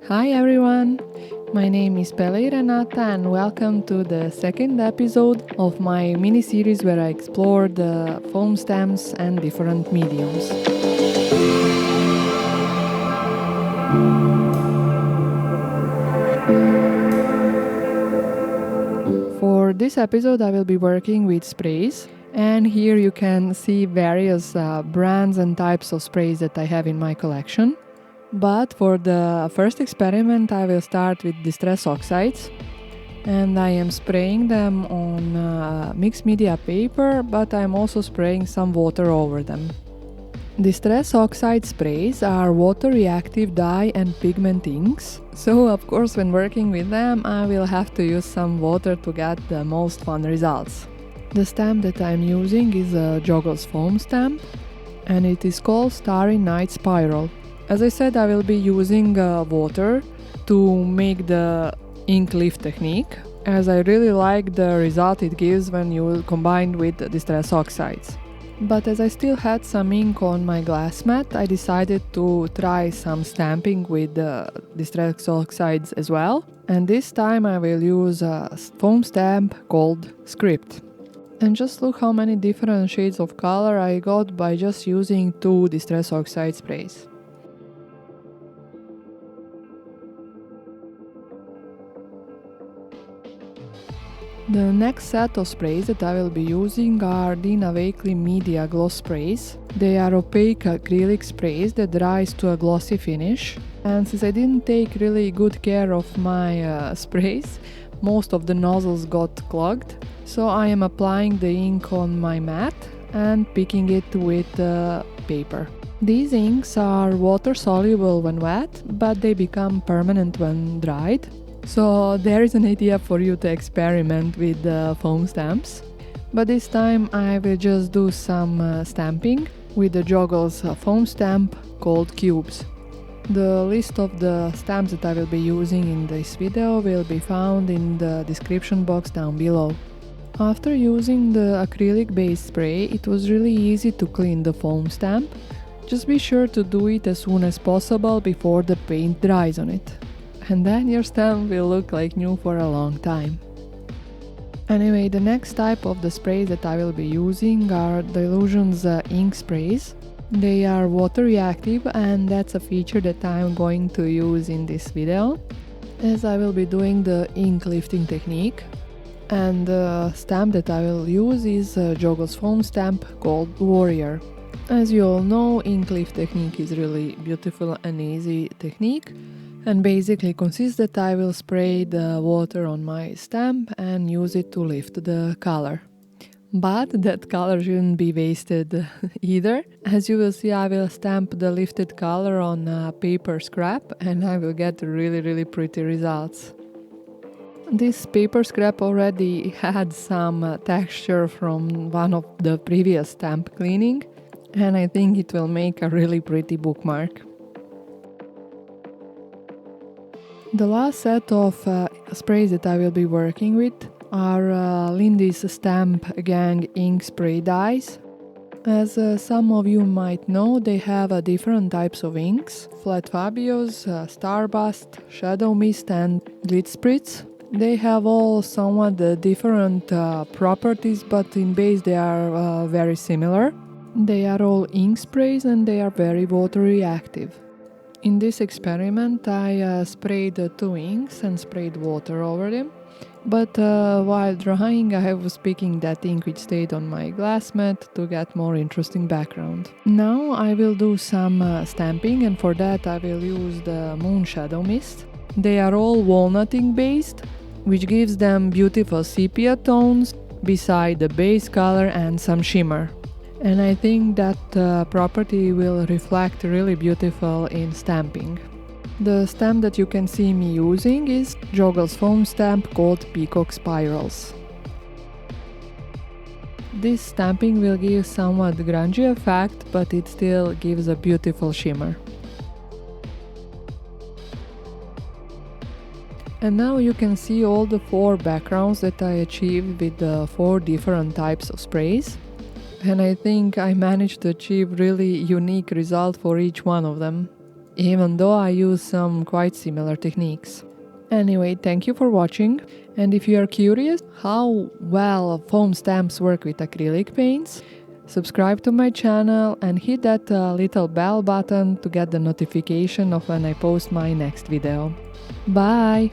Hi everyone! My name is Pele Renata and welcome to the second episode of my mini-series where I explore the foam stamps and different mediums. For this episode I will be working with sprays, and here you can see various brands and types of sprays that I have in my collection. But for the first experiment I will start with distress oxides, and I am spraying them on mixed media paper, but I am also spraying some water over them. Distress oxide sprays are water reactive dye and pigment inks, so of course when working with them I will have to use some water to get the most fun results. The stamp that I am using is a Joggles foam stamp, and it is called Starry Night Spiral. As I said, I will be using water to make the ink lift technique, as I really like the result it gives when you combine with distress oxides. But as I still had some ink on my glass mat, I decided to try some stamping with distress oxides as well. And this time I will use a foam stamp called Script. And just look how many different shades of color I got by just using 2 distress oxide sprays. The next set of sprays that I will be using are Dina Wakley Media Gloss Sprays. They are opaque acrylic sprays that rise to a glossy finish. And since I didn't take really good care of my sprays, most of the nozzles got clogged. So I am applying the ink on my mat and picking it with paper. These inks are water soluble when wet, but they become permanent when dried. So there is an idea for you to experiment with the foam stamps. But this time I will just do some stamping with the Joggles foam stamp called Cubes. The list of the stamps that I will be using in this video will be found in the description box down below. After using the acrylic based spray, it was really easy to clean the foam stamp. Just be sure to do it as soon as possible before the paint dries on it. And then your stamp will look like new for a long time. Anyway, the next type of the sprays that I will be using are Dylusions ink sprays. They are water reactive, and that's a feature that I'm going to use in this video, as I will be doing the ink lifting technique. And the stamp that I will use is a Joggles foam stamp called Warrior. As you all know, ink lift technique is really beautiful and easy technique, and basically consists that I will spray the water on my stamp and use it to lift the color. But that color shouldn't be wasted either. As you will see, I will stamp the lifted color on a paper scrap and I will get really pretty results. This paper scrap already had some texture from one of the previous stamp cleaning, and I think it will make a really pretty bookmark. The last set of sprays that I will be working with are Lindy's Stamp Gang ink spray dyes. As some of you might know, they have different types of inks: Flat Fabios, Starburst, Shadow Mist and Glitz Spritz. They have all somewhat different properties, but in base they are very similar. They are all ink sprays and they are very water reactive. In this experiment I sprayed 2 inks and sprayed water over them, but while drying I was picking that ink which stayed on my glass mat to get more interesting background. Now I will do some stamping, and for that I will use the Moon Shadow Mist. They are all walnut ink based, which gives them beautiful sepia tones beside the base color and some shimmer. And I think that property will reflect really beautiful in stamping. The stamp that you can see me using is Joggles foam stamp called Peacock Spirals. This stamping will give somewhat grungy effect, but it still gives a beautiful shimmer. And now you can see all the 4 backgrounds that I achieved with the 4 different types of sprays. And I think I managed to achieve really unique result for each one of them. even though I use some quite similar techniques. Anyway, thank you for watching, and if you are curious how well foam stamps work with acrylic paints, subscribe to my channel and hit that little bell button to get the notification of when I post my next video. Bye!